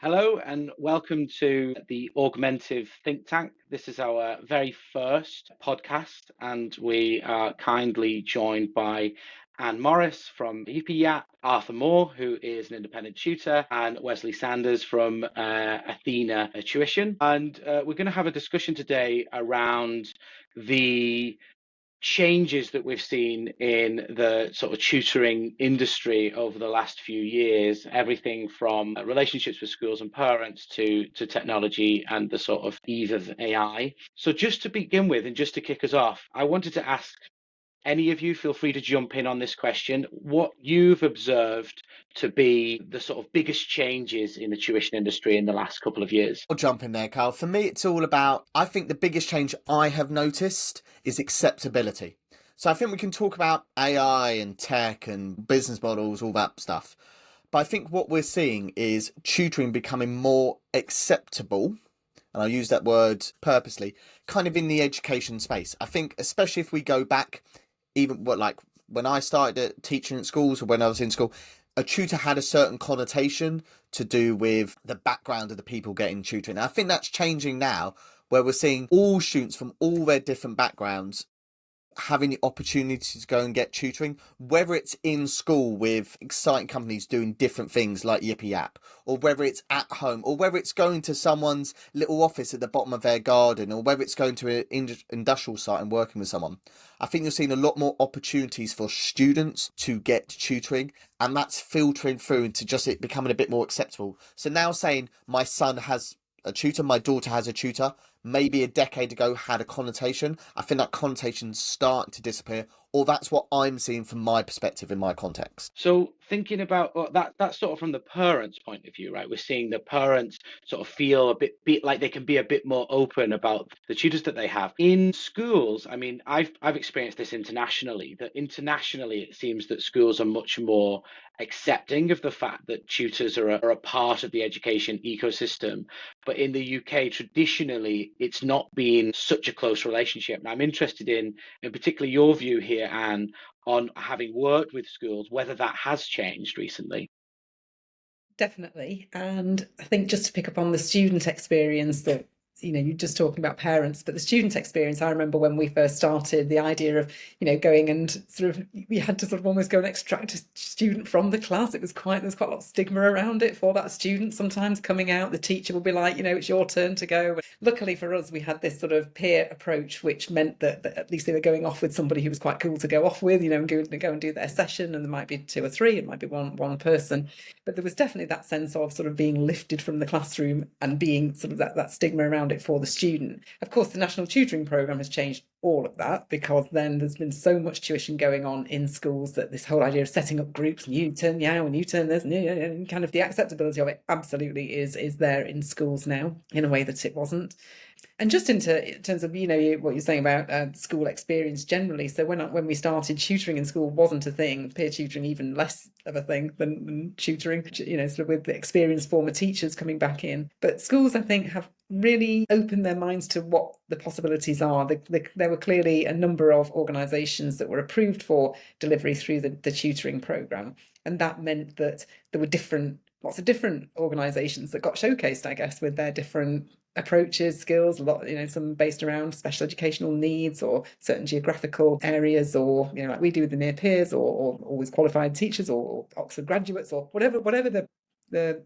Hello and welcome to the Augmentiv think tank. This is our very first podcast, and we are kindly joined by Anne Morris from UPYAP, Arthur Moore, who is an independent tutor, and Wesley Sanders from Athena Tuition. And we're going to have a discussion today around the changes that we've seen in the sort of tutoring industry over the last few years, everything from relationships with schools and parents to technology and the sort of eve of AI. So just to begin with and just to kick us off, I wanted to ask any of you, feel free to jump in on this question, what you've observed to be the sort of biggest changes in the tuition industry in the last couple of years. I'll jump in there, Carl. For me, it's all about, I think the biggest change I have noticed is acceptability. So I think we can talk about AI and tech and business models, all that stuff. But I think what we're seeing is tutoring becoming more acceptable, and I'll use that word purposely, kind of in the education space. I think especially if we go back, even when I started teaching at schools or when I was in school, a tutor had a certain connotation to do with the background of the people getting tutoring. I think that's changing now, where we're seeing all students from all their different backgrounds having the opportunity to go and get tutoring, whether it's in school with exciting companies doing different things like Yippee App, or whether it's at home, or whether it's going to someone's little office at the bottom of their garden, or whether it's going to an industrial site and working with someone. I think you're seeing a lot more opportunities for students to get tutoring, and that's filtering through into just it becoming a bit more acceptable. So now saying my son has a tutor, my daughter has a tutor, maybe a decade ago had a connotation. I think that connotation's starting to disappear, or that's what I'm seeing from my perspective in my context. So thinking about that's sort of from the parents' point of view, right? We're seeing the parents sort of feel a bit like they can be a bit more open about the tutors that they have in schools. I mean, I've experienced this internationally. That internationally, it seems that schools are much more accepting of the fact that tutors are a part of the education ecosystem. But in the UK, traditionally, it's not been such a close relationship. And I'm interested in particularly your view here, Anne, on having worked with schools, whether that has changed recently. Definitely. And I think just to pick up on the student experience that, you're just talking about parents, but the student experience, I remember when we first started, the idea of, going and sort of, we had to sort of almost go and extract a student from the class. There's quite a lot of stigma around it for that student sometimes coming out. The teacher will be like, it's your turn to go. Luckily for us, we had this sort of peer approach, which meant that at least they were going off with somebody who was quite cool to go off with, and go and do their session. And there might be two or three, it might be one person. But there was definitely that sense of sort of being lifted from the classroom and being sort of that stigma around it for the student. Of course, the National Tutoring Programme has changed all of that, because then there's been so much tuition going on in schools that this whole idea of setting up groups, and you turn meow and you turn this, and kind of the acceptability of it absolutely is there in schools now in a way that it wasn't. And just in terms of, what you're saying about school experience generally. So when we started, tutoring in school wasn't a thing, peer tutoring even less of a thing than tutoring, sort of with the experienced former teachers coming back in. But schools, I think, have really opened their minds to what the possibilities are. There were clearly a number of organisations that were approved for delivery through the tutoring programme. And that meant that there were lots of different organisations that got showcased, I guess, with their different approaches, skills, a lot, some based around special educational needs or certain geographical areas, or, like we do with the near peers, or always qualified teachers, or Oxford graduates, or whatever the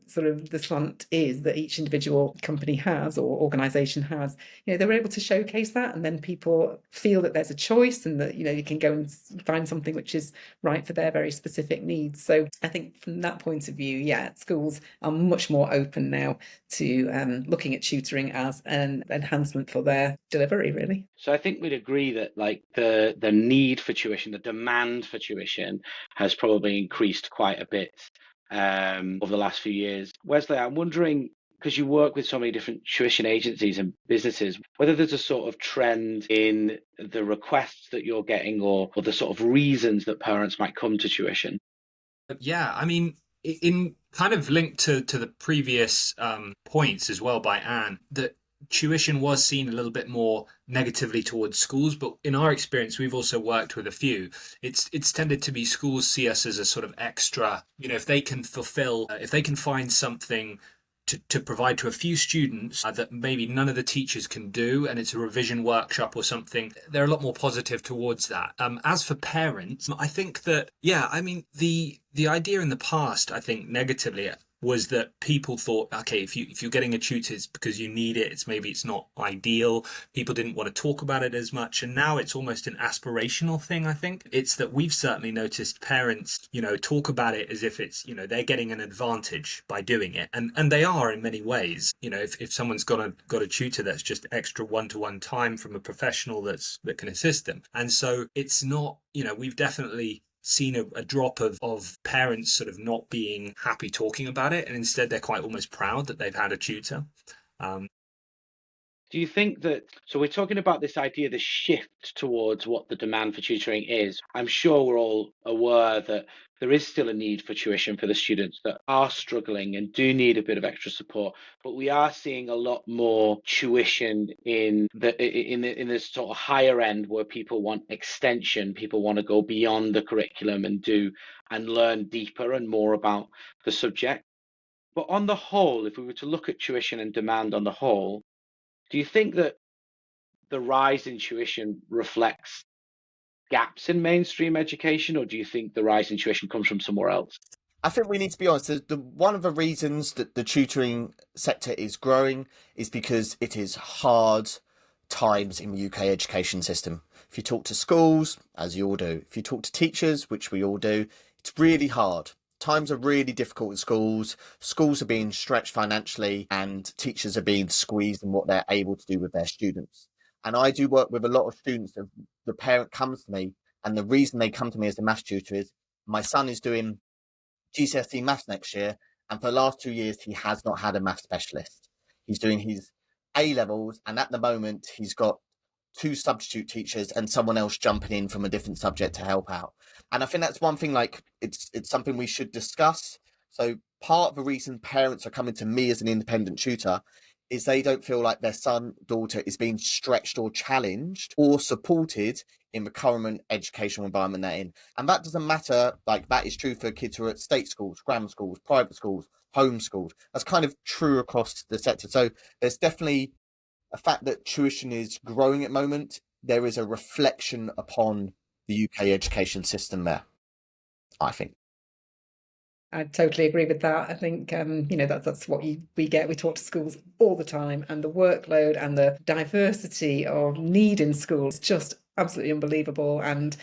sort of the slant is that each individual company has or organization has. They were able to showcase that, and then people feel that there's a choice, and that you can go and find something which is right for their very specific needs. So I think from that point of view, schools are much more open now to looking at tutoring as an enhancement for their delivery, really. So I think we'd agree that like the need for tuition, the demand for tuition has probably increased quite a bit over the last few years. Wesley, I'm wondering, because you work with so many different tuition agencies and businesses, whether there's a sort of trend in the requests that you're getting, or the sort of reasons that parents might come to tuition. Yeah, I mean, in kind of linked to the previous points as well by Anne, that tuition was seen a little bit more negatively towards schools, but in our experience, we've also worked with a few. It's tended to be schools see us as a sort of extra, if they can find something to provide to a few students that maybe none of the teachers can do, and it's a revision workshop or something, they're a lot more positive towards that. As for parents, I think that, yeah, I mean, the idea in the past, I think negatively, was that people thought, okay, if you're getting a tutor, it's because you need it. It's not ideal. People didn't want to talk about it as much, and now it's almost an aspirational thing. I think it's that we've certainly noticed parents, talk about it as if it's, they're getting an advantage by doing it, and they are in many ways. If someone's got a tutor, that's just extra one-to-one time from a professional that can assist them, and so it's not, we've definitely seen a drop of parents sort of not being happy talking about it, and instead they're quite almost proud that they've had a tutor. Do you think that, so we're talking about this idea, the shift towards what the demand for tutoring is. I'm sure we're all aware that there is still a need for tuition for the students that are struggling and do need a bit of extra support, but we are seeing a lot more tuition in the sort of higher end, where people want extension, people want to go beyond the curriculum and learn deeper and more about the subject. But on the whole, if we were to look at tuition and demand on the whole, do you think that the rise in tuition reflects gaps in mainstream education, or do you think the rise in tuition comes from somewhere else? I think we need to be honest. One of the reasons that the tutoring sector is growing is because it is hard times in the UK education system. If you talk to schools, as you all do, if you talk to teachers, which we all do, it's really hard. Times are really difficult in schools. Schools are being stretched financially, and teachers are being squeezed in what they're able to do with their students. And I do work with a lot of students. The parent comes to me, and the reason they come to me as a maths tutor is my son is doing GCSE maths next year, and for the last 2 years he has not had a maths specialist. He's doing his A levels, and at the moment he's got 2 substitute teachers and someone else jumping in from a different subject to help out. And I think that's one thing, like, it's something we should discuss. So part of the reason parents are coming to me as an independent tutor is they don't feel like their son, daughter is being stretched or challenged or supported in the current educational environment they're in. And that doesn't matter, like, that is true for kids who are at state schools, grammar schools, private schools, homeschooled. That's kind of true across the sector. So there's definitely a fact that tuition is growing at the moment. There is a reflection upon the UK education system there, I think. I totally agree with that. I think, that's what we get. We talk to schools all the time, and the workload and the diversity of need in schools just absolutely unbelievable. And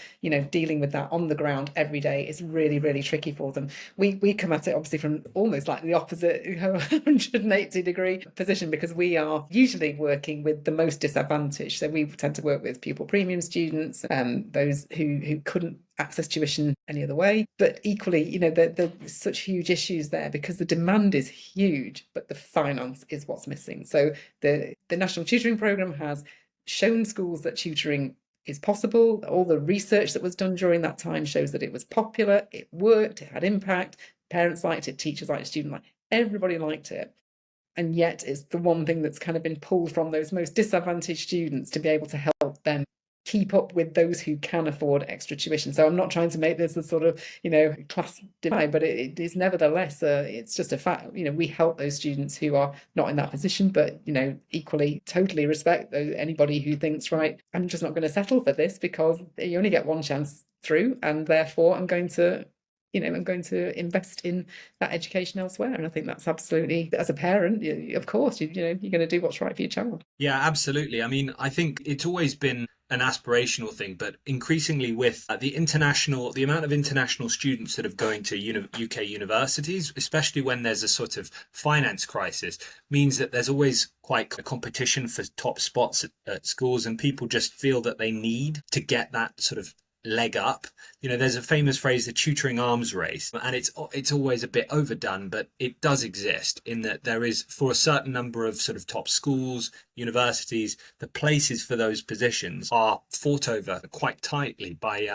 dealing with that on the ground every day is really, really tricky for them. We come at it obviously from almost like the opposite 180 degree position, because we are usually working with the most disadvantaged. So we tend to work with pupil premium students, those who couldn't access tuition any other way. But equally, there's such huge issues there because the demand is huge, but the finance is what's missing. So the National Tutoring Programme has shown schools that tutoring is possible. All the research that was done during that time shows that it was popular, it worked, it had impact, parents liked it, teachers liked it, students liked it, everybody liked it. And yet it's the one thing that's kind of been pulled from those most disadvantaged students to be able to help them keep up with those who can afford extra tuition. So I'm not trying to make this a sort of, class divide, but it is nevertheless, it's just a fact. We help those students who are not in that position, but, equally totally respect anybody who thinks, right, I'm just not going to settle for this because you only get one chance through, and therefore I'm going to invest in that education elsewhere. And I think that's absolutely, as a parent, of course, you're going to do what's right for your child. Yeah, absolutely. I mean, I think it's always been an aspirational thing, but increasingly with the amount of international students that are going to UK universities, especially when there's a sort of finance crisis, means that there's always quite a competition for top spots at schools, and people just feel that they need to get that sort of leg up. There's a famous phrase, the tutoring arms race, and it's always a bit overdone, but it does exist in that there is, for a certain number of sort of top schools, universities, the places for those positions are fought over quite tightly by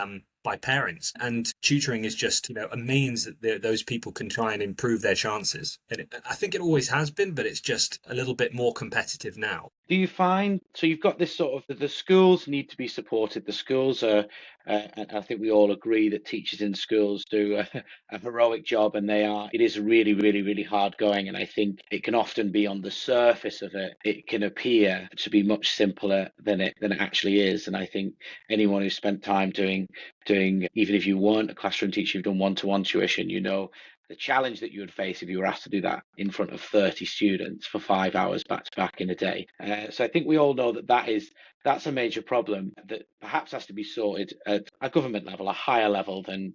parents, and tutoring is just a means that those people can try and improve their chances. And I think it always has been, but it's just a little bit more competitive now. Do you find, so you've got this sort of, the schools need to be supported. The schools are, and I think we all agree that teachers in schools do a heroic job, and it is really, really, really hard going. And I think it can often be on the surface of it, it can appear to be much simpler than it actually is. And I think anyone who's spent time doing, even if you weren't a classroom teacher, you've done one-to-one tuition, you know, the challenge that you would face if you were asked to do that in front of 30 students for 5 hours back to back in a day. So I think we all know that that's a major problem that perhaps has to be sorted at a government level, a higher level than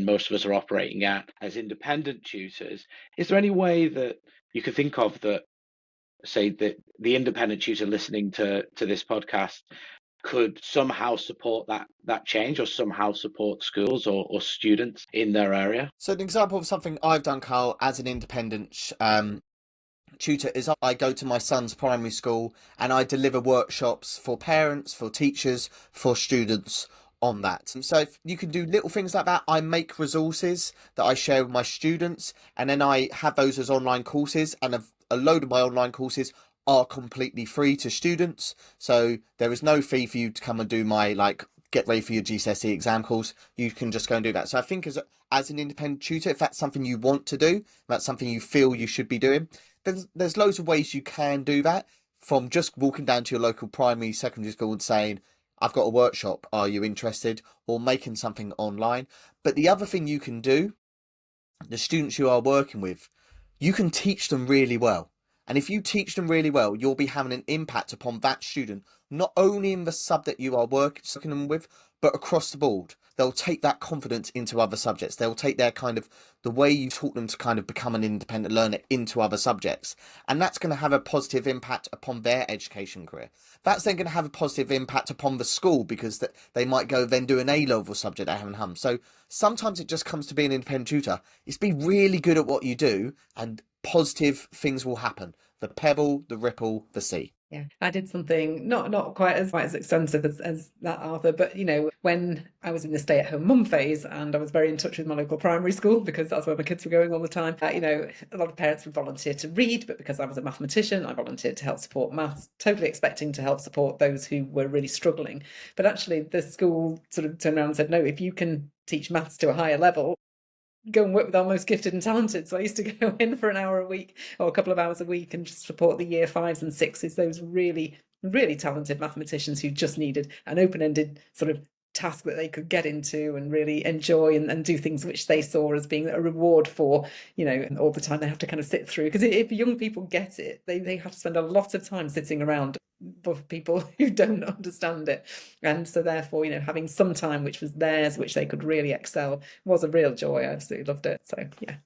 most of us are operating at as independent tutors. Is there any way that you could think of that, say, that the independent tutor listening to this podcast could somehow support that change, or somehow support schools or students in their area? So an example of something I've done, Carl, as an independent tutor is I go to my son's primary school and I deliver workshops for parents, for teachers, for students on that. And so if you can do little things like that. I make resources that I share with my students, and then I have those as online courses, and a load of my online courses are completely free to students. So there is no fee for you to come and do my get ready for your GCSE exam course. You can just go and do that. So I think as an independent tutor, if that's something you want to do, that's something you feel you should be doing, there's loads of ways you can do that, from just walking down to your local primary, secondary school and saying, I've got a workshop, are you interested? Or making something online. But the other thing you can do, the students you are working with, you can teach them really well. And if you teach them really well, you'll be having an impact upon that student, not only in the subject you are working them with, but across the board. They'll take that confidence into other subjects. They'll take their the way you taught them to become an independent learner into other subjects. And that's going to have a positive impact upon their education career. That's then going to have a positive impact upon the school, because they might go then do an A-level subject they haven't hummed. So sometimes it just comes to being an independent tutor. It's be really good at what you do, and positive things will happen. The pebble, the ripple, the sea. Yeah, I did something not quite as extensive as that, Arthur, but when I was in the stay-at-home mum phase and I was very in touch with my local primary school, because that's where my kids were going all the time, a lot of parents would volunteer to read, but because I was a mathematician, I volunteered to help support maths, totally expecting to help support those who were really struggling. But actually the school sort of turned around and said, no, if you can teach maths to a higher level, go and work with our most gifted and talented. So I used to go in for an hour a week or a couple of hours a week and just support the year 5s and 6s, those really, really talented mathematicians who just needed an open-ended sort of task that they could get into and really enjoy and do things which they saw as being a reward for, all the time they have to kind of sit through. Because if young people get it, they have to spend a lot of time sitting around for people who don't understand it. And so therefore, having some time which was theirs, which they could really excel, was a real joy. I absolutely loved it. So yeah,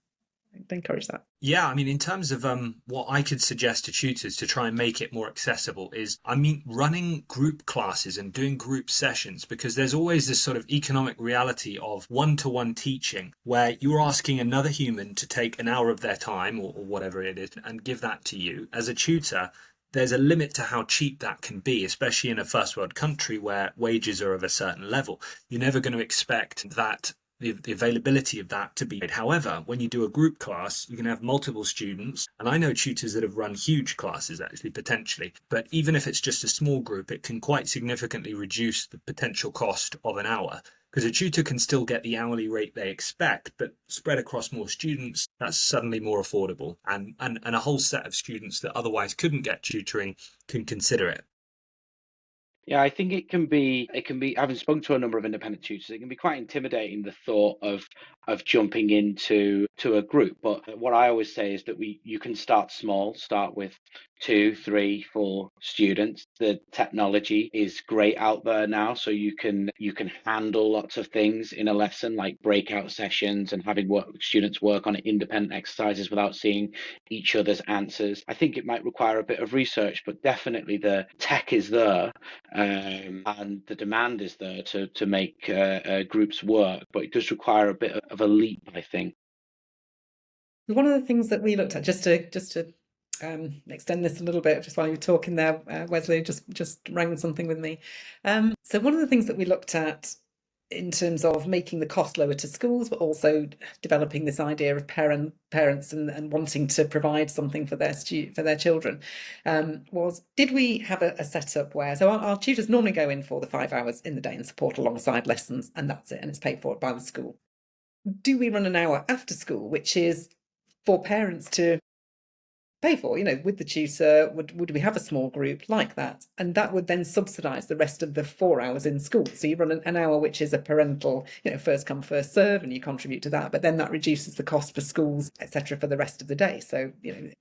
I'd encourage that. Yeah, I mean, in terms of what I could suggest to tutors to try and make it more accessible is, running group classes and doing group sessions, because there's always this sort of economic reality of one-to-one teaching where you're asking another human to take an hour of their time or whatever it is and give that to you. As a tutor, there's a limit to how cheap that can be, especially in a first world country where wages are of a certain level. You're never going to expect that the availability of that to be. However, when you do a group class, you can have multiple students. And I know tutors that have run huge classes, actually, potentially. But even if it's just a small group, it can quite significantly reduce the potential cost of an hour. Because a tutor can still get the hourly rate they expect, but spread across more students, that's suddenly more affordable. And a whole set of students that otherwise couldn't get tutoring can consider it. Yeah, I think it can be, having spoken to a number of independent tutors, it can be quite intimidating, the thought of jumping into a group. But what I always say is that you can start small, start with 2, 3, 4 students. The technology is great out there now, so you can handle lots of things in a lesson, like breakout sessions and having students work on independent exercises without seeing each other's answers. I think it might require a bit of research, but definitely the tech is there. And the demand is there to make groups work, but it does require a bit of a leap, I think. One of the things that we looked at, just to extend this a little bit, just while you were talking there, Wesley just rang something with me. So one of the things that we looked at in terms of making the cost lower to schools, but also developing this idea of parents and wanting to provide something for their children, was, did we have a setup where, so our tutors normally go in for the 5 hours in the day and support alongside lessons, and that's it, and it's paid for by the school. Do we run an hour after school, which is for parents to pay for, with the tutor? Would we have a small group like that? And that would then subsidise the rest of the 4 hours in school. So you run an hour, which is a parental, first come, first serve, and you contribute to that. But then that reduces the cost for schools, etc., for the rest of the day. So,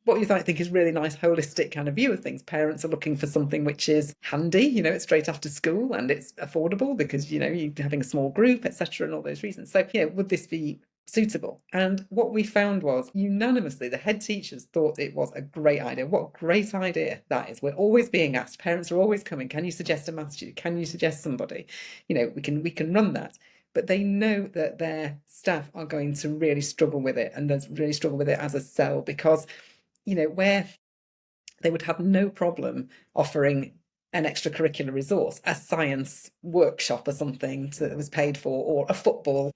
what you think is really nice, holistic kind of view of things. Parents are looking for something which is handy, it's straight after school and it's affordable because, you're having a small group, etc., and all those reasons. So, would this be suitable? And what we found was unanimously the head teachers thought it was a great idea. What a great idea that is. We're always being asked, parents are always coming, can you suggest a maths tutor, can you suggest somebody? We can run that, but they know that their staff are going to really struggle with it, and really struggle with it as a sell, because where they would have no problem offering an extracurricular resource, a science workshop or something that was paid for, or a football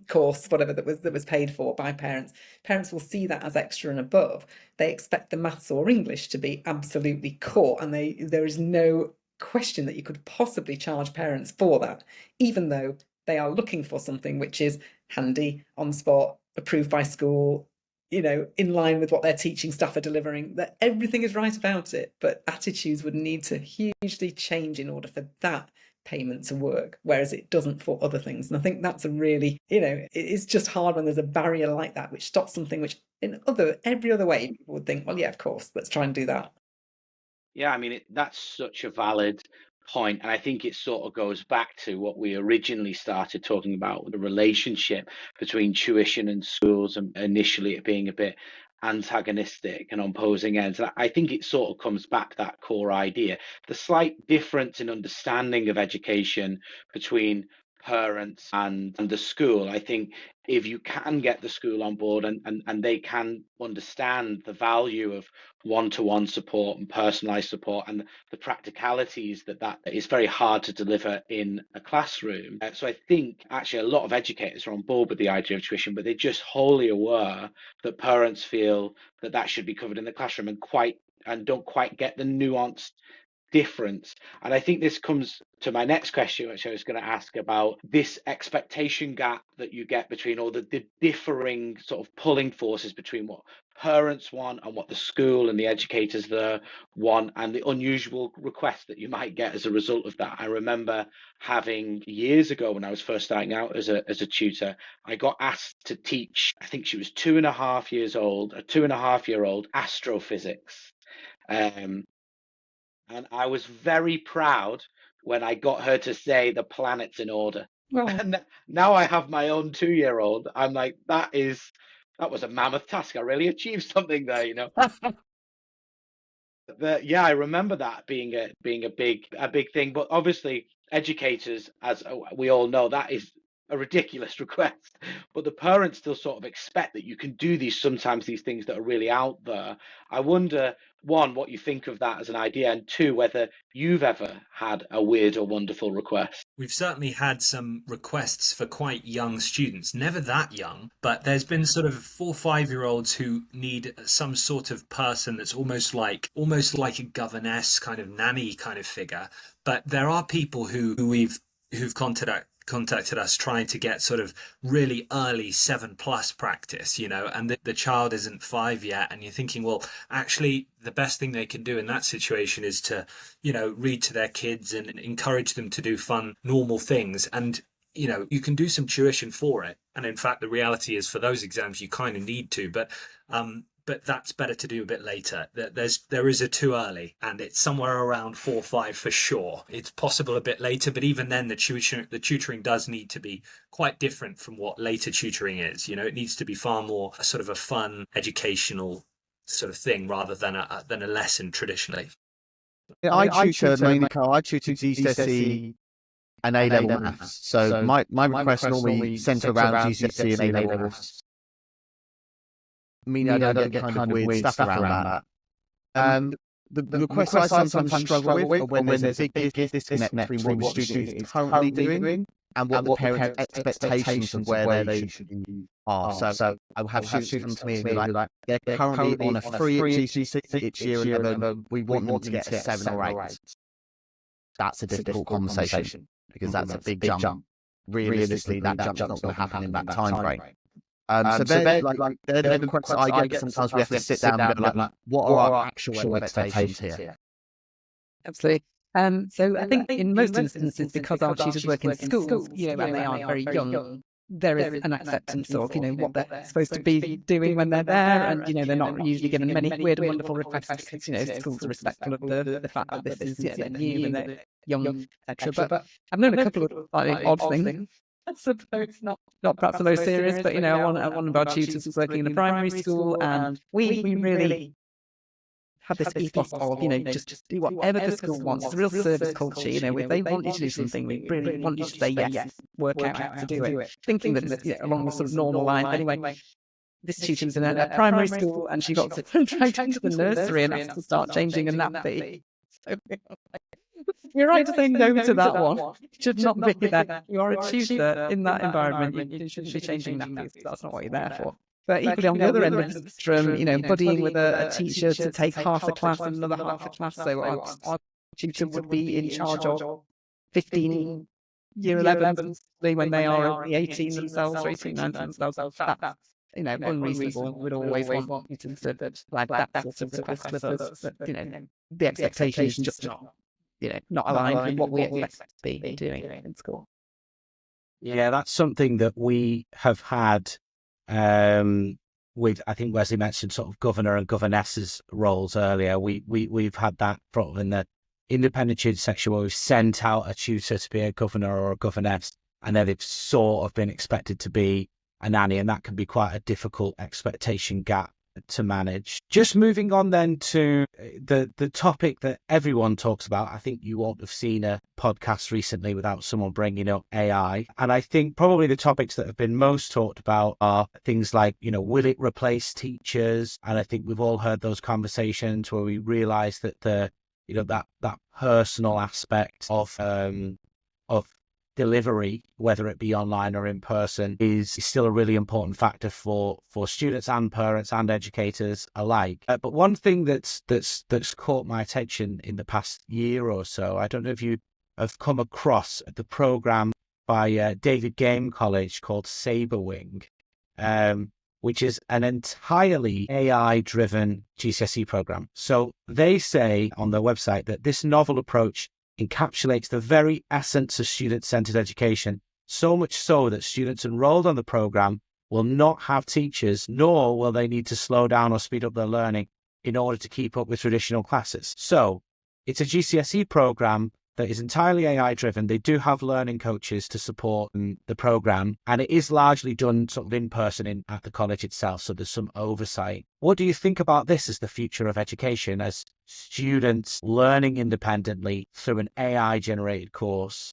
course, whatever that was paid for by parents. Parents will see that as extra and above. They expect the maths or English to be absolutely core, and there is no question that you could possibly charge parents for that, even though they are looking for something which is handy, on spot, approved by school, in line with what their teaching staff are delivering, that everything is right about it. But attitudes would need to hugely change in order for that payment to work, whereas it doesn't for other things. And I think that's a really, it's just hard when there's a barrier like that which stops something which every other way people would think, well, yeah, of course, let's try and do that. Yeah, I mean, that's such a valid point. And I think it sort of goes back to what we originally started talking about, the relationship between tuition and schools, and initially it being a bit antagonistic and on opposing ends. And I think it sort of comes back to that core idea, the slight difference in understanding of education between parents and the school. I think if you can get the school on board and they can understand the value of one-to-one support and personalized support and the practicalities that is very hard to deliver in a classroom. So I think actually a lot of educators are on board with the idea of tuition, but they're just wholly aware that parents feel that should be covered in the classroom and don't quite get the nuanced difference. And I think this comes to my next question, which I was going to ask about this expectation gap that you get between all the differing sort of pulling forces between what parents want and what the school and the educators there want, and the unusual requests that you might get as a result of that. I remember having years ago, when I was first starting out as a tutor, I got asked to teach, I think she was 2.5 years old, a 2.5-year-old astrophysics. And I was very proud when I got her to say the planets in order. Well, And now I have my own 2-year-old. I'm like, that was a mammoth task. I really achieved something there, Yeah, I remember that being a big thing. But obviously, educators, as we all know, that is a ridiculous request. But the parents still sort of expect that you can do these things that are really out there. I wonder, one, what you think of that as an idea, and two, whether you've ever had a weird or wonderful request. We've certainly had some requests for quite young students, never that young, but there's been sort of 4 or 5-year-olds who need some sort of person that's almost like a governess, kind of nanny kind of figure. But there are people who've contacted us trying to get sort of really early 7+ practice, and the child isn't 5 yet, and you're thinking, well, actually the best thing they can do in that situation is to read to their kids and encourage them to do fun, normal things. And you can do some tuition for it, and in fact the reality is for those exams you kind of need to, but that's better to do a bit later. There is a too early, and it's somewhere around 4 or 5 for sure. It's possible a bit later, but even then the tutoring does need to be quite different from what later tutoring is. It needs to be far more a sort of a fun educational sort of thing rather than a lesson traditionally. Yeah, I tutored GCSE and A-level maths. So my requests normally centre around GCSE and A-level maths. I mean, I don't get kind of weird stuff around that. The requests I sometimes struggle with are when there's a big disconnect between what the student is currently doing and what the parents' expectations of where they should be are. So I will have students come to me and be like, they're currently on a 3 at GCSE, it's year 11, we want them to get a 7 or 8. That's a difficult conversation because that's a big jump. Realistically, that jump's not going to happen in that time frame. So they're the questions I get. Sometimes we have to sit down and go like, what are our actual expectations here? Absolutely. So I think in most instances, because our tutors work in schools, and they are very young, there is an acceptance of, what they're supposed to be doing when they're there, and they're not usually given many weird and wonderful requests because schools are respectful of the fact that this is they're new and they're young, etc. But I've known a couple of slightly odd things. I suppose not perhaps the most serious, but one of our tutors was working in a primary school, and we really have this ethos of, just do whatever the school wants. It's a real service culture, if they want you to do something, we really want you to say yes, work out how to do it. Thinking that it's along the sort of normal lines. Anyway, this tutor was in a primary school, and she got dragged into the nursery and asked to start changing a nappy. So, you're right to say no to that one. You should not be there. You are a tutor in that environment. You shouldn't be changing nappies. That's not what you're there for. But equally on the other end of the spectrum, buddying with a teacher to take half a class and another half a class. So our tutor would be in charge of 15 year 11s when they are only 18 themselves or 18, 19 themselves. That's unreasonable. We'd always want you to flag that sort of request with us. But, the expectation is just not aligned with what we expect to be doing in school. Yeah, that's something that we have had with, I think Wesley mentioned sort of governor and governesses roles earlier. We've had that probably in the independent tutor section where we've sent out a tutor to be a governor or a governess, and then they've sort of been expected to be a nanny, and that can be quite a difficult expectation gap to manage. Just moving on then to the topic that everyone talks about. I think you won't have seen a podcast recently without someone bringing up AI. And I think probably the topics that have been most talked about are things like, will it replace teachers? And I think we've all heard those conversations where we realize that that personal aspect of delivery, whether it be online or in person, is still a really important factor for students and parents and educators alike. But one thing that's caught my attention in the past year or so, I don't know if you have come across the program by David Game College called Saberwing, which is an entirely AI-driven GCSE program. So they say on their website that this novel approach encapsulates the very essence of student-centered education, so much so that students enrolled on the program will not have teachers, nor will they need to slow down or speed up their learning in order to keep up with traditional classes. So it's a GCSE program that is entirely AI-driven. They do have learning coaches to support the program, and it is largely done sort of in person at the college itself, so there's some oversight. What do you think about this as the future of education, as students learning independently through an AI-generated course,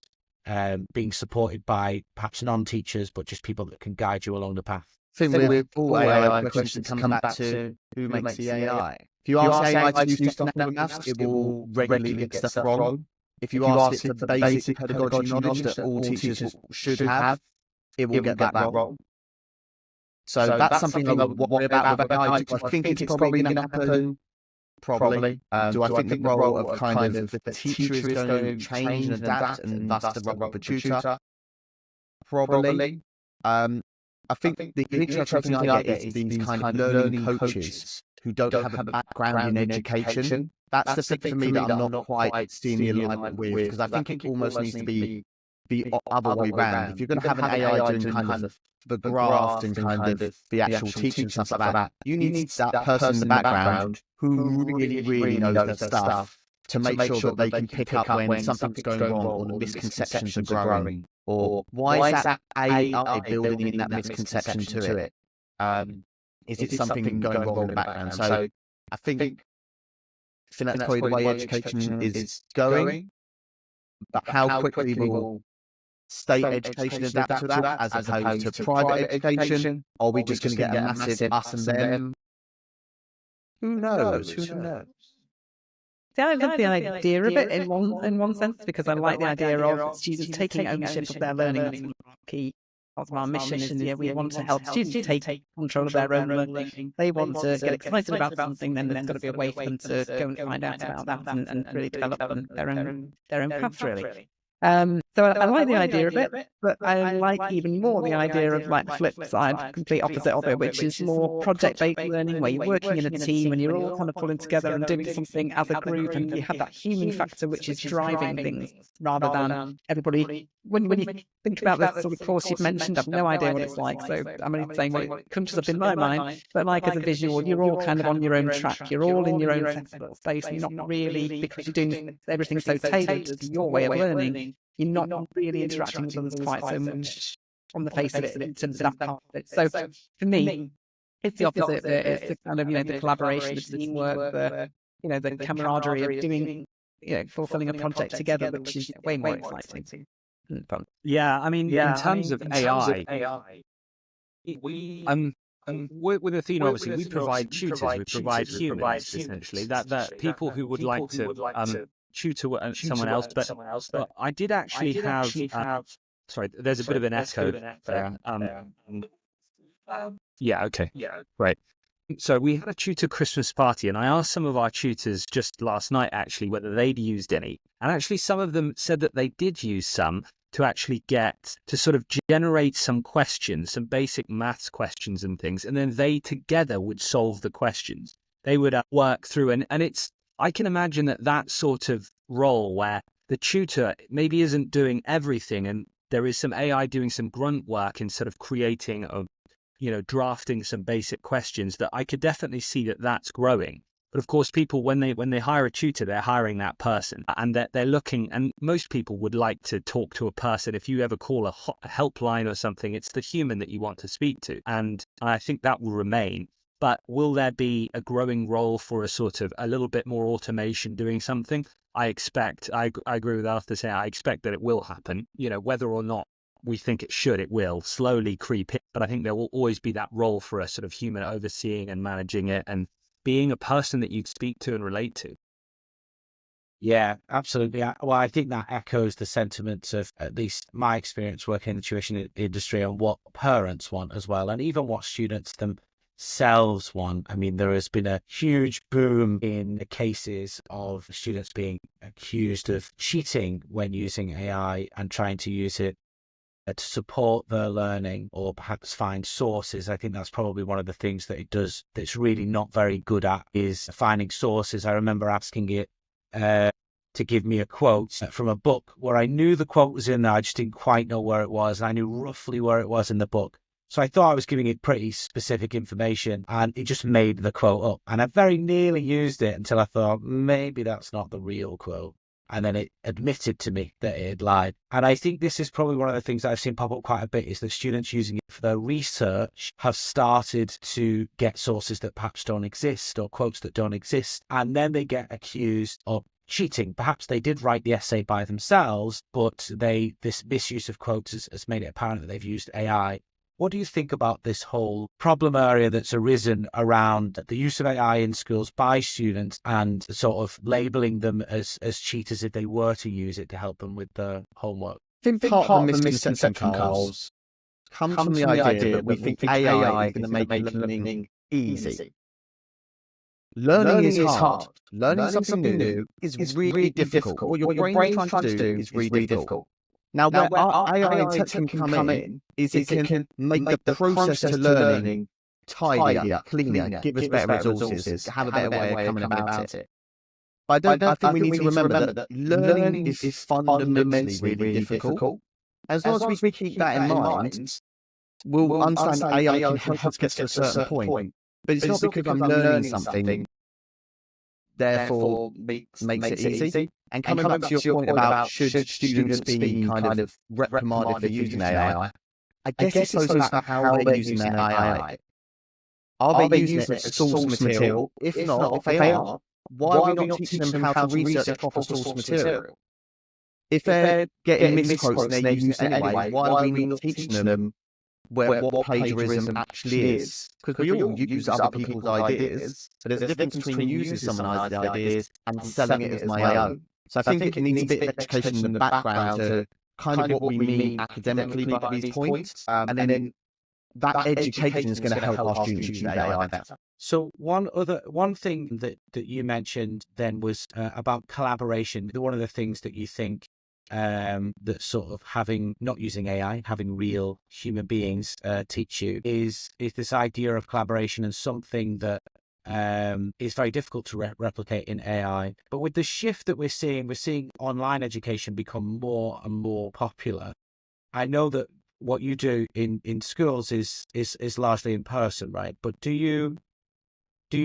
being supported by perhaps non-teachers, but just people that can guide you along the path? I think with all AI questions come back to who makes the AI. If you ask AI to do stuff with maths, it will regularly get stuff wrong. If you ask it for basic pedagogy knowledge that all teachers should have, it will get that wrong. So that's something I would worry about with AI. Do I think it's probably going to happen? Probably. Do I think the role of kind of the teacher is going to change and adapt, and thus the role of the tutor? Probably. I think the interesting thing I get is these kind of learning coaches who don't have a background in education. That's the thing for me that I'm not quite seeing the alignment with, because I think it almost needs to be the other way around. If you're going to have an AI doing kind of the graft and kind of the actual teaching and stuff like that, you need that person in the background who really knows their stuff to make sure that they can pick up when something's going wrong or the misconceptions are growing, or why is that AI building in that misconception to it? Is it something going wrong in the background? So I think that's probably the way education is going, but how quickly will state education adapt to that as opposed to private education? Or are we just going to get a massive us and them? Who knows? See, I love the idea of it in one sense, because I like the idea of students taking ownership of their learning. That's one of our key part of our mission is, we want to help students take control of their own learning. They want to get excited about something, then there's got to be a way for them to go and find out about that and really develop their own path, really. So I like the idea of it, but I like even more the idea of like the flip side, complete opposite of it, which is more project-based learning, where you're working in a team and you're all kind of pulling together and doing something as a group, and you have that human factor which is driving things rather than everybody. When you think about the sort of course you've mentioned, I've no idea what it's like, so I'm only saying what it comes up in my mind. But like as a visual, you're all kind of on your own track, you're all in your own separate space, and you're not really, because you're doing everything so tailored to your way of learning, you're not really interacting with others quite so much on the face of it in terms of that part of it. So for me, it's the opposite. It's the kind of, the collaboration, the teamwork, the camaraderie of doing, fulfilling a project together, which is way more exciting and fun. Yeah, I mean, in terms of AI, with Athena, obviously, we provide tutors, we provide humans, essentially, that people who would like to tutor someone else. But I did actually have, sorry, there's a bit of an echo there. Yeah, okay, right. So we had a tutor Christmas party, and I asked some of our tutors just last night, actually, whether they'd used any. And actually, some of them said that they did use some to actually get to sort of generate some questions, some basic maths questions and things. And then they together would solve the questions. They would work through, and it's, I can imagine that sort of role where the tutor maybe isn't doing everything, and there is some AI doing some grunt work in sort of creating drafting some basic questions, that I could definitely see that's growing. But of course, people, when they hire a tutor, they're hiring that person, and they're looking, and most people would like to talk to a person. If you ever call a helpline or something, it's the human that you want to speak to. And I think that will remain. But will there be a growing role for a sort of a little bit more automation doing something? I agree with Arthur saying, I expect that it will happen, whether or not we think it should, it will slowly creep in. But I think there will always be that role for a sort of human overseeing and managing it and being a person that you speak to and relate to. Yeah, absolutely. Well, I think that echoes the sentiments of at least my experience working in the tuition industry and what parents want as well, and even what students themselves want. I mean, there has been a huge boom in the cases of students being accused of cheating when using AI and trying to use it to support their learning or perhaps find sources. I think that's probably one of the things that it does that's really not very good at, is finding sources. I remember asking it to give me a quote from a book where I knew the quote was in there. I just didn't quite know where it was. I knew roughly where it was in the book. So I thought I was giving it pretty specific information, and it just made the quote up. And I very nearly used it until I thought maybe that's not the real quote. And then it admitted to me that it had lied. And I think this is probably one of the things that I've seen pop up quite a bit, is that students using it for their research have started to get sources that perhaps don't exist or quotes that don't exist. And then they get accused of cheating. Perhaps they did write the essay by themselves, but this misuse of quotes has made it apparent that they've used AI. What do you think about this whole problem area that's arisen around the use of AI in schools by students and sort of labeling them as cheaters if they were to use it to help them with their homework? I think part of the misconception, Carls, comes from the idea that we think AI is going to make learning easy. Learning is hard. Learning something new is really difficult. What your brain trying to do is really difficult. Now, where AI and tech can come in is it can make the process to learning tidier, cleaner, give us better resources, have a better way of coming about it. But I think we need to remember that learning is fundamentally really difficult. As long as we keep that in mind, we'll understand that AI can help us get to a certain point. But it's not because I'm learning something, therefore makes it easy. And coming back to your point about should students be kind of reprimanded for using AI, I guess it's about how they're using their AI. Are they using it as source material? If not, if they are, why are we not teaching them how to research proper source material? If they're getting misquotes and they're using it anyway, why are we not teaching them what plagiarism actually is. Because we all use other people's ideas, but there's a difference between using someone else's ideas and selling it as my own. So I think it needs a bit of education in the background to kind of what we mean academically by these points. And then that education is going to help our students use AI better. So one thing that you mentioned then was about collaboration. One of the things that you think that sort of not using AI, having real human beings teach you is this idea of collaboration, and something that is very difficult to replicate in AI. But with the shift that we're seeing online education become more and more popular. I know that what you do in schools is largely in person, right? But do you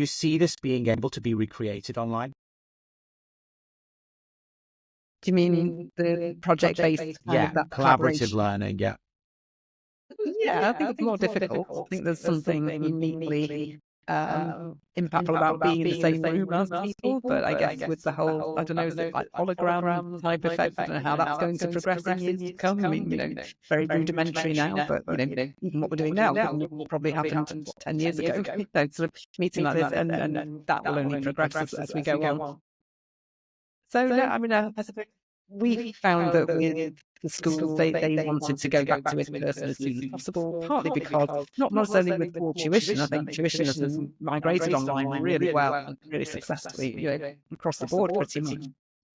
see this being able to be recreated online? Do you mean the project-based that collaborative learning? Yeah. Yeah, I think it's more difficult. I think there's something uniquely impactful about being in the same room as people, but I guess with the whole, I don't know, is it like hologram type effect? I don't know how that's going to progress in years to come. I mean, very rudimentary now, but even what we're doing now wouldn't probably happened 10 years ago. Sort of meeting like this, and that will only progress as we go on. So no, I mean, I suppose we found that with the schools, they wanted to go back to in-person as soon as possible, partly because, not necessarily with all tuition. I think tuition has migrated online really well and really successfully, across the board pretty much.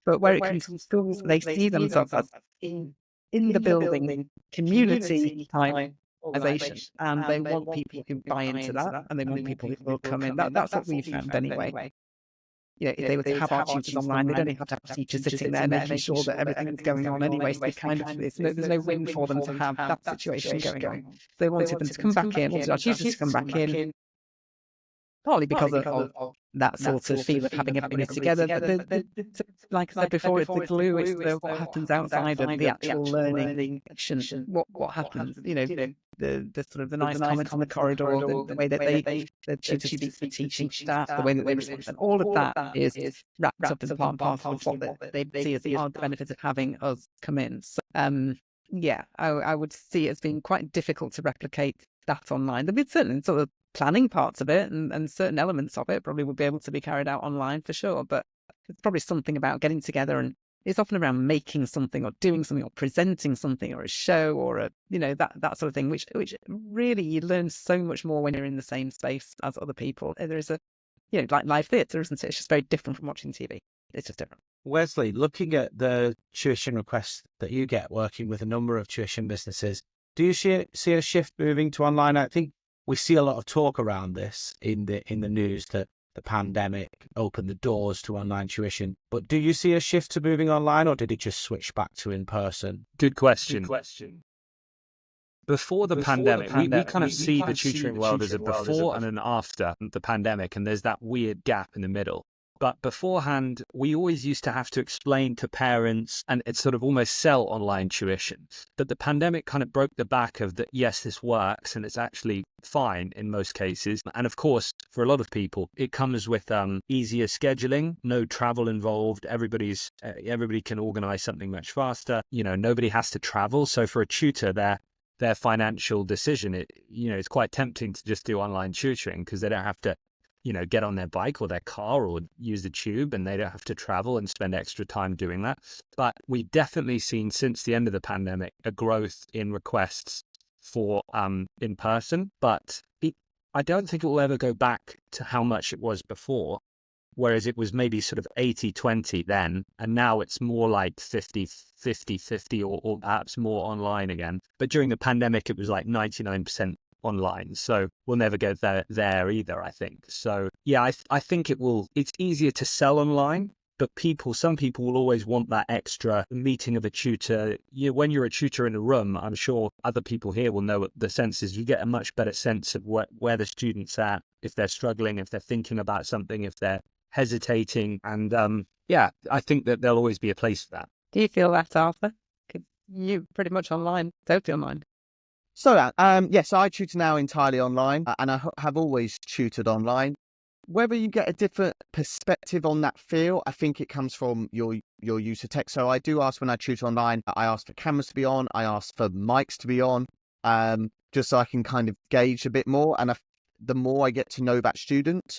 But where it comes to schools, they see themselves as in the building, community type organisation, and they want people who buy into that, and they want people who will come in. That's what we found anyway. If they were to have our tutors online, they don't have to have teachers sitting there making sure that everything is going on anyway. So there's no room for them to have that situation going on. They wanted them to come back in, wanted our tutors to come back in, partly because of that sort of feel of having everything together. But like I said before, it's the glue, it's what happens outside of the actual learning action. What happens, the sort of the nice comments on the corridor, the way that the tutors speak to the teaching staff, the way that they respond, and all of that is wrapped up as part and parcel of what they see as the benefits of having us come in. So, I would see it as being quite difficult to replicate that online. There'd be certain sort of planning parts of it and certain elements of it probably would be able to be carried out online for sure, but it's probably something about getting together, and it's often around making something or doing something or presenting something or a show or that sort of thing, which really you learn so much more when you're in the same space as other people. There is like live theatre, isn't it? It's just very different from watching TV. It's just different. Wesley, looking at the tuition requests that you get working with a number of tuition businesses, do you see a shift moving to online? I think we see a lot of talk around this in the news, that the pandemic opened the doors to online tuition. But do you see a shift to moving online, or did it just switch back to in person? Good question. Before the pandemic, we kind of see the tutoring world as a before and an after the pandemic, and there's that weird gap in the middle. But beforehand, we always used to have to explain to parents and it's sort of almost sell online tuition. But the pandemic kind of broke the back of that, yes, this works and it's actually fine in most cases. And of course, for a lot of people, it comes with easier scheduling, no travel involved. Everybody can organize something much faster. Nobody has to travel. So for a tutor, their financial decision, it's quite tempting to just do online tutoring because they don't have to get on their bike or their car or use the tube, and they don't have to travel and spend extra time doing that. But we've definitely seen since the end of the pandemic a growth in requests for in person, but I don't think it will ever go back to how much it was before, whereas it was maybe sort of 80-20 then, and now it's more like 50-50 or perhaps more online again. But during the pandemic, it was like 99% online, so we'll never go there either, I think. So yeah, I think it's easier to sell online, but some people will always want that extra meeting of a tutor. When you're a tutor in a room, I'm sure other people here will know what the sense is. You get a much better sense of where the student's at, if they're struggling, if they're thinking about something, if they're hesitating, and I think that there'll always be a place for that. Do you feel that, Arthur? You pretty much online, totally online. So, yes, I tutor now entirely online, and I have always tutored online. Whether you get a different perspective on that feel, I think it comes from your use of tech. So I do ask when I tutor online, I ask for cameras to be on, I ask for mics to be on. just so I can kind of gauge a bit more. And the more I get to know that student,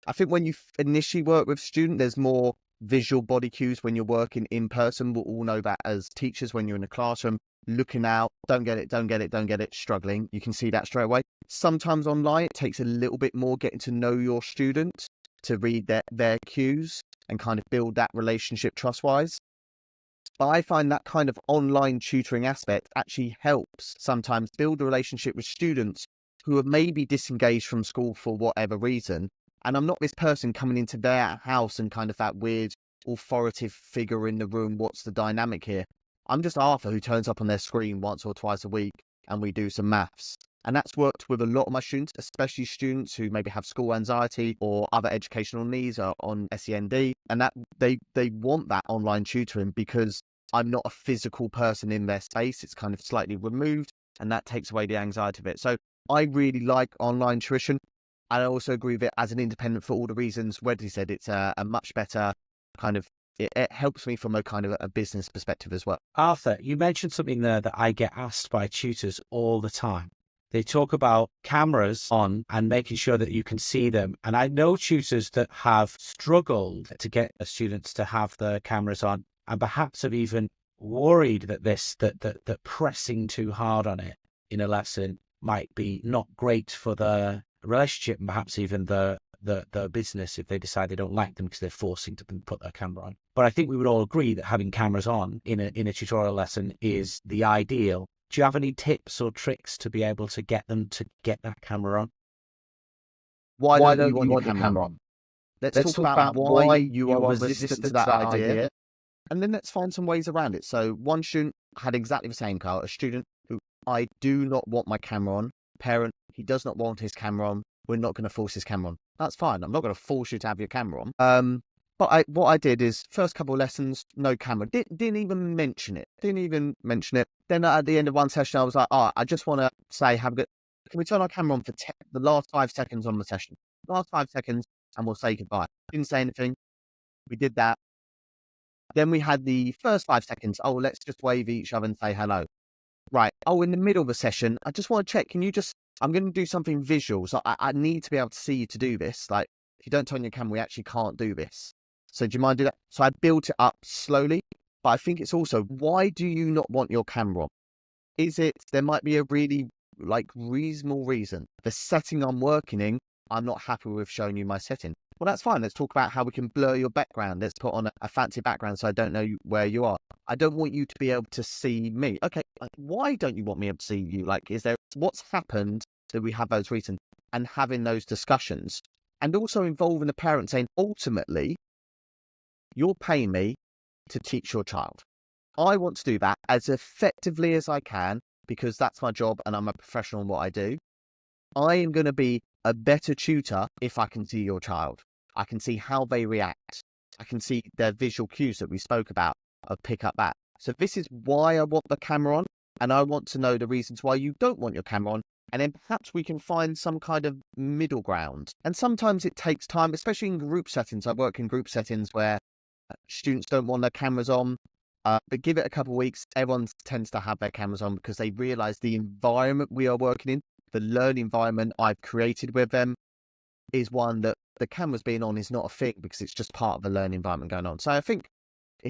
I think when you initially work with a student, there's more visual body cues when you're working in person. We'll all know that as teachers, when you're in a classroom, looking out, don't get it, struggling. You can see that straight away. Sometimes online, it takes a little bit more getting to know your student to read their cues and kind of build that relationship trust-wise. But I find that kind of online tutoring aspect actually helps sometimes build a relationship with students who are maybe disengaged from school for whatever reason. And I'm not this person coming into their house and kind of that weird authoritative figure in the room. What's the dynamic here? I'm just Arthur who turns up on their screen once or twice a week and we do some maths. And that's worked with a lot of my students, especially students who maybe have school anxiety or other educational needs or on SEND. And that they want that online tutoring because I'm not a physical person in their space. It's kind of slightly removed and that takes away the anxiety of it. So I really like online tuition. I also agree with it as an independent for all the reasons Wesley said. It's a much better kind of, it helps me from a kind of a business perspective as well. Arthur, you mentioned something there that I get asked by tutors all the time. They talk about cameras on and making sure that you can see them. And I know tutors that have struggled to get the students to have the cameras on and perhaps have even worried that pressing too hard on it in a lesson might be not great for the relationship and perhaps even the business if they decide they don't like them because they're forcing them to put their camera on. But I think we would all agree that having cameras on in a tutorial lesson is the ideal. Do you have any tips or tricks to be able to get them to get that camera on? Why don't you want your camera on? Let's talk about why you are resistant to that idea. And then let's find some ways around it. So one student had exactly the same, Carl, a student who I do not want my camera on. Parent, he does not want his camera on. We're not going to force his camera on. That's fine. I'm not going to force you to have your camera on. But what I did is first couple of lessons, no camera. Didn't even mention it. Then at the end of one session, I was like, I just want to say, can we turn our camera on for the last 5 seconds on the session? Last 5 seconds, and we'll say goodbye. Didn't say anything. We did that. Then we had the first 5 seconds. Oh, let's just wave each other and say hello. Right. Oh, in the middle of the session, I just want to check. I'm going to do something visual. So I need to be able to see you to do this. Like, if you don't turn your camera, we actually can't do this. So do you mind doing that? So I built it up slowly. But I think it's also, why do you not want your camera on? There might be a really reasonable reason. The setting I'm working in, I'm not happy with showing you my setting. Well, that's fine. Let's talk about how we can blur your background. Let's put on a fancy background so I don't know where you are. I don't want you to be able to see me. Okay, why don't you want me able to see you? What's happened that we have those reasons? And having those discussions. And also involving the parent saying, ultimately, you're paying me to teach your child. I want to do that as effectively as I can because that's my job and I'm a professional in what I do. I am going to be a better tutor if I can see your child. I can see how they react. I can see their visual cues that we spoke about, pick up that. So this is why I want the camera on, and I want to know the reasons why you don't want your camera on, and then perhaps we can find some kind of middle ground. And sometimes it takes time, especially in group settings. I work in group settings where students don't want their cameras on, but give it a couple of weeks, everyone tends to have their cameras on because they realize the environment we are working in, the learning environment I've created with them is one that the cameras being on is not a thing because it's just part of the learning environment going on. So I think,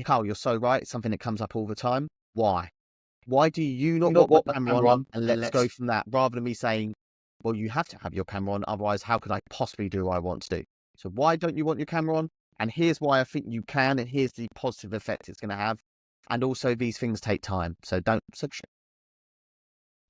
Carl, you're so right. It's something that comes up all the time. Why? Why do you not want the camera on? And let's go from that rather than me saying, well, you have to have your camera on. Otherwise, how could I possibly do what I want to do? So why don't you want your camera on? And here's why I think you can. And here's the positive effect it's going to have. And also these things take time. So don't.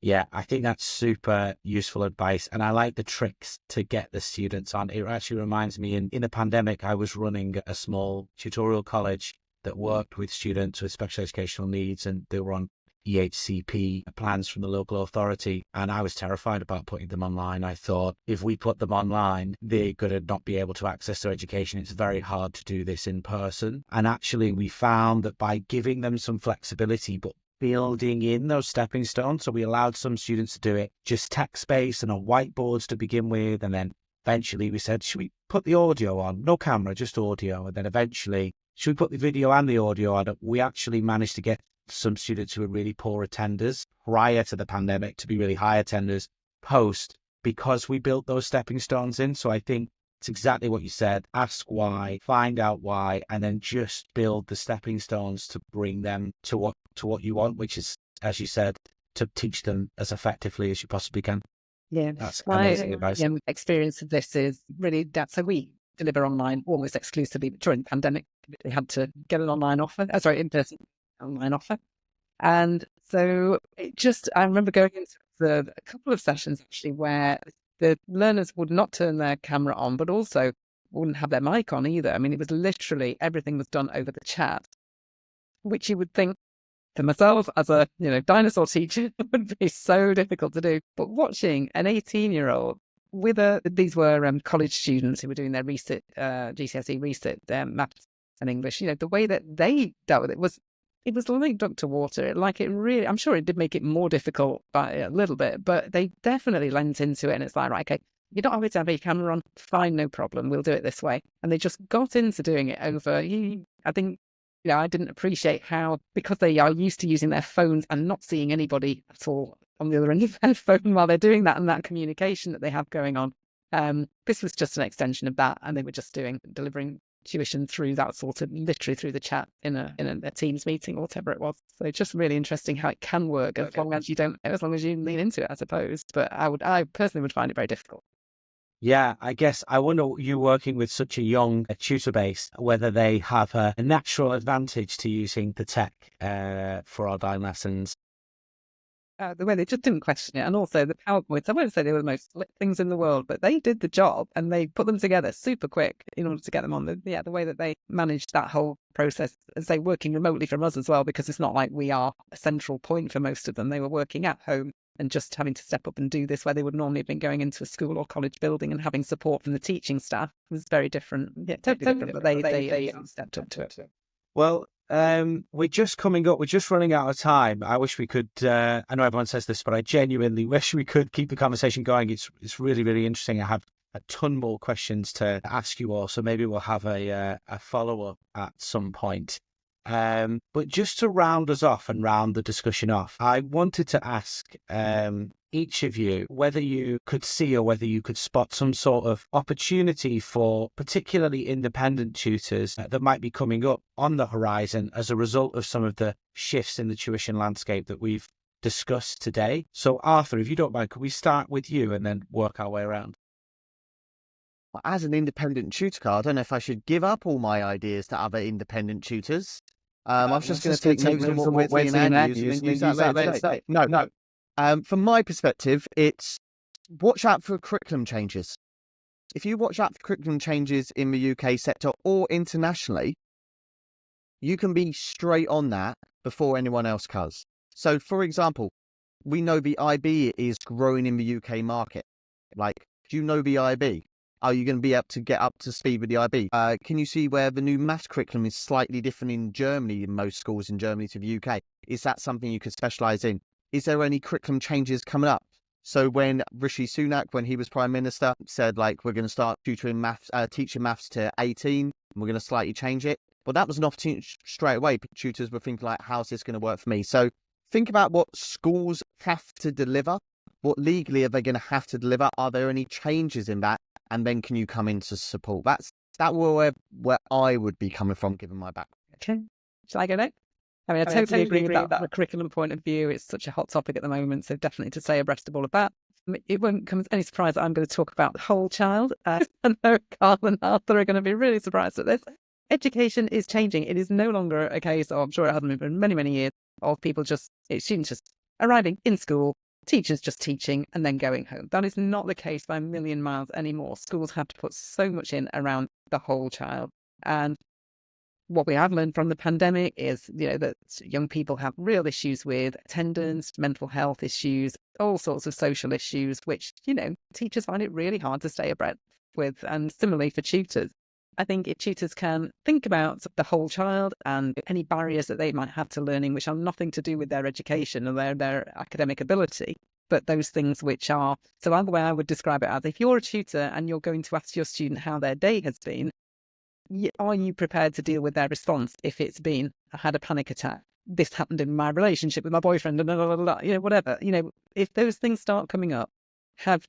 Yeah, I think that's super useful advice. And I like the tricks to get the students on. It actually reminds me in the pandemic, I was running a small tutorial college that worked with students with special educational needs, and they were on EHCP plans from the local authority. And I was terrified about putting them online. I thought if we put them online, they're going to not be able to access their education. It's very hard to do this in person. And actually, we found that by giving them some flexibility, but building in those stepping stones. So we allowed some students to do it just text-based and on whiteboards to begin with. And then eventually we said, should we put the audio on? No camera, just audio. And then eventually, should we put the video and the audio on? We actually managed to get some students who were really poor attenders prior to the pandemic to be really high attenders post, because we built those stepping stones in. So I think it's exactly what you said. Ask why, find out why, and then just build the stepping stones to bring them to what you want, which is, as you said, to teach them as effectively as you possibly can. Yeah, That's my amazing advice. experience of this is really that. So we deliver online almost exclusively, but during the pandemic, we had to get an online offer. In-person online offer. And so I remember going into a couple of sessions actually where the learners would not turn their camera on, but also wouldn't have their mic on either. I mean, it was literally everything was done over the chat, which you would think for myself as a dinosaur teacher would be so difficult to do. But watching an 18-year-old with these were college students who were doing their resit, GCSE resit, their maths and English. The way that they dealt with it was like duck to water. I'm sure it did make it more difficult by a little bit, but they definitely lent into it. And it's like, right, okay, you don't always have your camera on, fine, no problem, we'll do it this way. And they just got into doing it over. I think. I didn't appreciate how, because they are used to using their phones and not seeing anybody at all on the other end of their phone while they're doing that, and that communication that they have going on. This was just an extension of that, and they were just delivering tuition through that sort of literally through the chat in a Teams meeting or whatever it was. So it's just really interesting how it can work as long as you lean into it, I suppose. But I personally would find it very difficult. Yeah, I guess I wonder, you working with such a young tutor base, whether they have a natural advantage to using the tech for online lessons. The way they just didn't question it, and also the PowerPoints. I won't say they were the most slick things in the world, but they did the job and they put them together super quick in order to get them on. The way that they managed that whole process, as they working remotely from us as well, because it's not like we are a central point for most of them. They were working at home and just having to step up and do this where they would normally have been going into a school or college building and having support from the teaching staff. It was very different. Yeah, totally different, but they stepped up to it. Well, we're just coming up. We're just running out of time. I wish we could. I know everyone says this, but I genuinely wish we could keep the conversation going. It's really, really interesting. I have a ton more questions to ask you all, so maybe we'll have a follow up at some point. But just to round us off and round the discussion off, I wanted to ask each of you whether you could see or whether you could spot some sort of opportunity for particularly independent tutors that might be coming up on the horizon as a result of some of the shifts in the tuition landscape that we've discussed today. So Arthur, if you don't mind, could we start with you and then work our way around? As an independent tutor, I don't know if I should give up all my ideas to other independent tutors. I was just going to take notes on what Wesley and Anne use and use that later today. No. From my perspective, it's watch out for curriculum changes. If you watch out for curriculum changes in the UK sector or internationally, you can be straight on that before anyone else does. So, for example, we know the IB is growing in the UK market. Like, do you know the IB? Are you going to be able to get up to speed with the IB? Can you see where the new maths curriculum is slightly different in Germany, in most schools in Germany to the UK? Is that something you could specialise in? Is there any curriculum changes coming up? So when Rishi Sunak, when he was Prime Minister, said, like, we're going to start tutoring maths, teaching maths to 18, and we're going to slightly change it. Well, that was an opportunity straight away. Tutors were thinking, like, how's this going to work for me? So think about what schools have to deliver. What legally are they going to have to deliver? Are there any changes in that? And then can you come in to support? That's where I would be coming from, given my background. Okay. Shall I go next? I mean, I totally agree with that from a curriculum point of view. It's such a hot topic at the moment, so definitely to stay abreast of all of that. It won't come as any surprise that I'm going to talk about the whole child. I know Carl and Arthur are going to be really surprised at this. Education is changing. It is no longer a case, I'm sure it hasn't been for many, many years, of students just arriving in school, teachers just teaching and then going home. That is not the case by a million miles anymore. Schools have to put so much in around the whole child. And what we have learned from the pandemic is, that young people have real issues with attendance, mental health issues, all sorts of social issues, which, teachers find it really hard to stay abreast with. And similarly for tutors. I think if tutors can think about the whole child and any barriers that they might have to learning, which have nothing to do with their education or their academic ability, but those things which are, so the way I would describe it as, if you're a tutor and you're going to ask your student how their day has been, are you prepared to deal with their response if it's been, I had a panic attack, this happened in my relationship with my boyfriend, and blah, blah, blah, you know, whatever. You know, if those things start coming up, are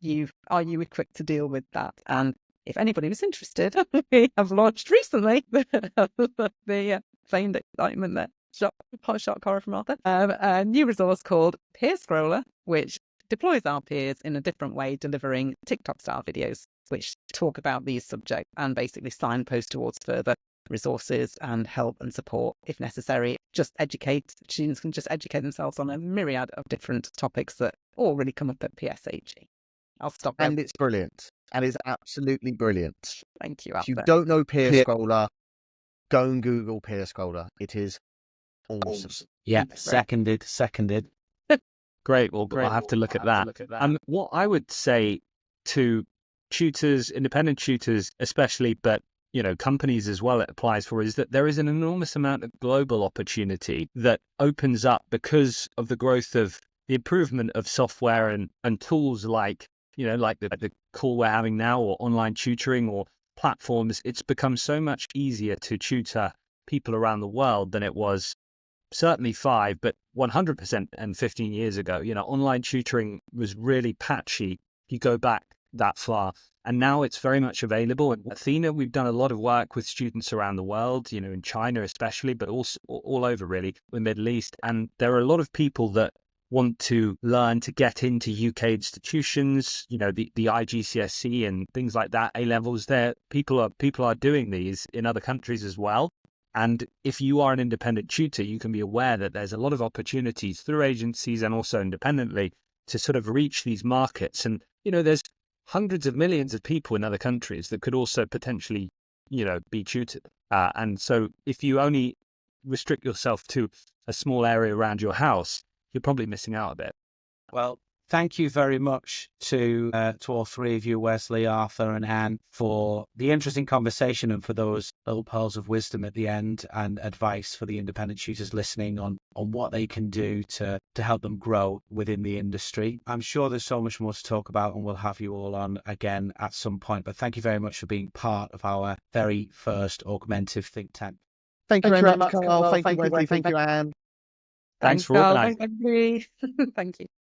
you equipped to deal with that? And if anybody was interested, we have launched recently the feigned excitement there. Shock horror from Arthur. A new resource called Peer Scroller, which deploys our peers in a different way, delivering TikTok-style videos which talk about these subjects and basically signpost towards further resources and help and support if necessary. Students can just educate themselves on a myriad of different topics that all really come up at PSHE. I'll stop there. And it's brilliant. And it's absolutely brilliant. Thank you, If you Arthur. don't know Peer Scroller, go and Google Peer Scroller. It is awesome. Yeah, Great. seconded. Great. Well, I'll have to look at that. What I would say to tutors, independent tutors especially, but you know, companies as well, it applies for, is that there is an enormous amount of global opportunity that opens up because of the growth of the improvement of software and tools like, you know, like the call we're having now, or online tutoring, or platforms. It's become so much easier to tutor people around the world than it was certainly 5, but 100% and 15 years ago. You know, online tutoring was really patchy. You go back that far. And now it's very much available. And Athena, we've done a lot of work with students around the world, you know, in China especially, but also all over really, the Middle East. And there are a lot of people that want to learn to get into UK institutions, you know, the IGCSE and things like that, A-levels there. People are doing these in other countries as well. And if you are an independent tutor, you can be aware that there's a lot of opportunities through agencies and also independently to sort of reach these markets. And, you know, there's hundreds of millions of people in other countries that could also potentially, you know, be tutored. And so if you only restrict yourself to a small area around your house, you're probably missing out a bit. Well, thank you very much to all three of you, Wesley, Arthur, and Anne, for the interesting conversation and for those little pearls of wisdom at the end and advice for the independent tutors listening on what they can do to help them grow within the industry. I'm sure there's so much more to talk about, and we'll have you all on again at some point. But thank you very much for being part of our very first Augmentiv think tank. Thank you very much, Carl. Thank you, Wesley. Thank you, Anne. Thanks for Carl. organising. Thanks, everybody. Thank you.